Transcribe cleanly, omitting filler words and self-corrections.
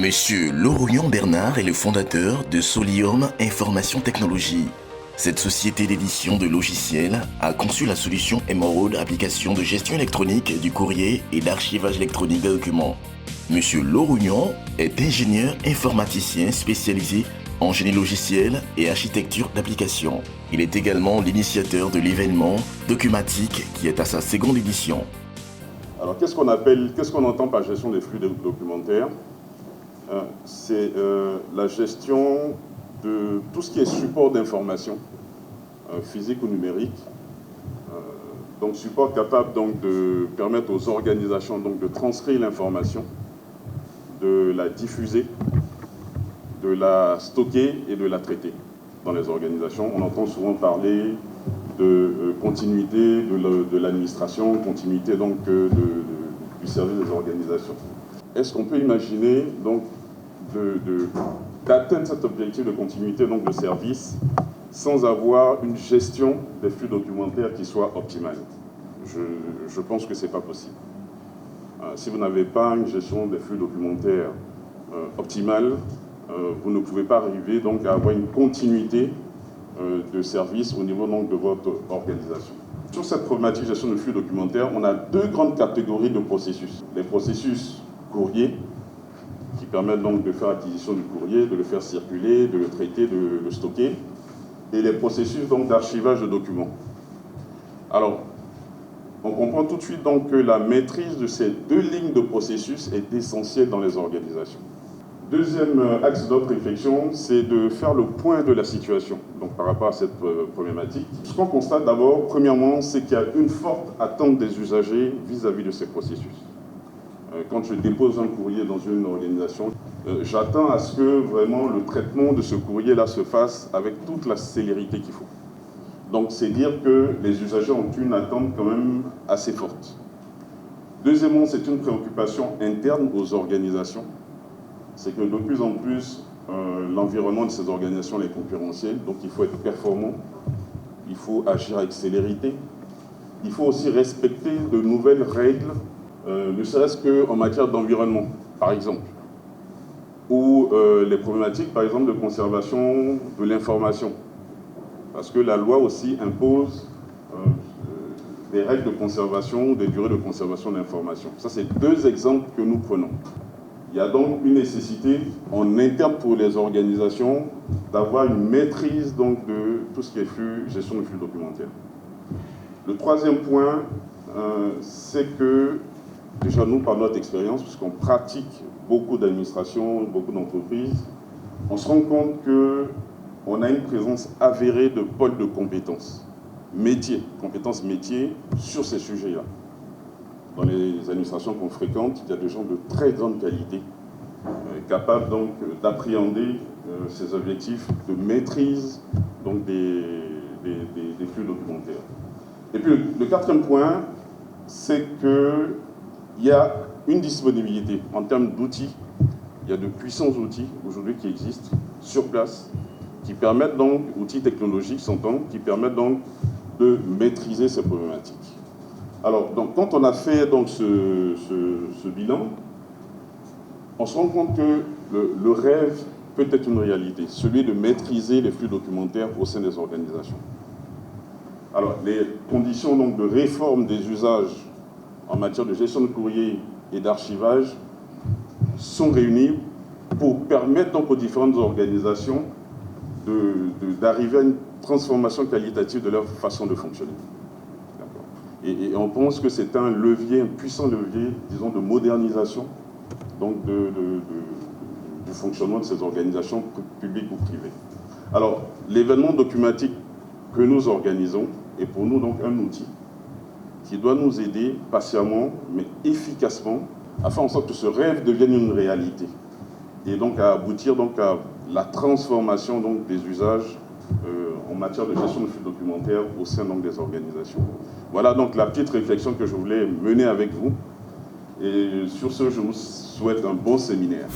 Monsieur Laurent Bernard est le fondateur de Solium Information Technologie. Cette société d'édition de logiciels a conçu la solution Emerald, application de gestion électronique du courrier et d'archivage électronique des documents. Monsieur Laurent est ingénieur informaticien spécialisé en génie logiciel et architecture d'application. Il est également l'initiateur de l'événement Documatique qui est à sa seconde édition. Alors qu'est-ce qu'on entend par gestion des flux documentaires? C'est la gestion de tout ce qui est support d'information, physique ou numérique. Donc support capable donc, de permettre aux organisations donc, de transcrire l'information, de la diffuser, de la stocker et de la traiter dans les organisations. On entend souvent parler de continuité de l'administration, continuité donc du service des organisations. Est-ce qu'on peut imaginer donc d'atteindre cet objectif de continuité donc, de service sans avoir une gestion des flux documentaires qui soit optimale? Je pense que ce n'est pas possible. Si vous n'avez pas une gestion des flux documentaires optimale, vous ne pouvez pas arriver donc, à avoir une continuité de service au niveau donc, de votre organisation. Sur cette problématique de gestion de flux documentaires, on a deux grandes catégories de processus. Les processus courrier, qui permettent donc de faire acquisition du courrier, de le faire circuler, de le traiter, de le stocker, et les processus donc d'archivage de documents. Alors, on comprend tout de suite donc que la maîtrise de ces deux lignes de processus est essentielle dans les organisations. Deuxième axe de notre réflexion, c'est de faire le point de la situation donc par rapport à cette problématique. Ce qu'on constate d'abord, premièrement, c'est qu'il y a une forte attente des usagers vis-à-vis de ces processus. Quand je dépose un courrier dans une organisation, j'attends à ce que vraiment le traitement de ce courrier-là se fasse avec toute la célérité qu'il faut. Donc c'est dire que les usagers ont une attente quand même assez forte. Deuxièmement, c'est une préoccupation interne aux organisations. C'est que de plus en plus, l'environnement de ces organisations est concurrentiel, donc il faut être performant, il faut agir avec célérité, il faut aussi respecter de nouvelles règles, ne serait-ce qu'en matière d'environnement, par exemple, ou les problématiques, par exemple, de conservation de l'information. Parce que la loi aussi impose des règles de conservation, des durées de conservation de l'information. Ça, c'est deux exemples que nous prenons. Il y a donc une nécessité en interne pour les organisations d'avoir une maîtrise donc, de tout ce qui est gestion de flux documentaires. Le troisième point, c'est que, déjà nous, par notre expérience, puisqu'on pratique beaucoup d'administrations, beaucoup d'entreprises, on se rend compte qu'on a une présence avérée de pôles de compétences compétences métiers sur ces sujets-là. Dans les administrations qu'on fréquente, il y a des gens de très grande qualité, capables donc d'appréhender ces objectifs de maîtrise donc, des flux documentaires. Et puis le quatrième point, c'est qu'il y a une disponibilité en termes d'outils. Il y a de puissants outils aujourd'hui qui existent sur place, qui permettent donc, outils technologiques s'entend, qui permettent donc de maîtriser ces problématiques. Alors, donc, quand on a fait donc, ce bilan, on se rend compte que le rêve peut être une réalité, celui de maîtriser les flux documentaires au sein des organisations. Alors, les conditions donc, de réforme des usages en matière de gestion de courrier et d'archivage sont réunies pour permettre donc, aux différentes organisations d'arriver à une transformation qualitative de leur façon de fonctionner. Et on pense que c'est un levier, un puissant levier, disons, de modernisation donc du fonctionnement de ces organisations publiques ou privées. Alors, l'événement documatique que nous organisons est pour nous donc un outil qui doit nous aider patiemment, mais efficacement, à faire en sorte que ce rêve devienne une réalité et donc à aboutir donc à la transformation donc des usages en matière de gestion de flux documentaires au sein donc, des organisations. Voilà donc la petite réflexion que je voulais mener avec vous. Et sur ce, je vous souhaite un bon séminaire.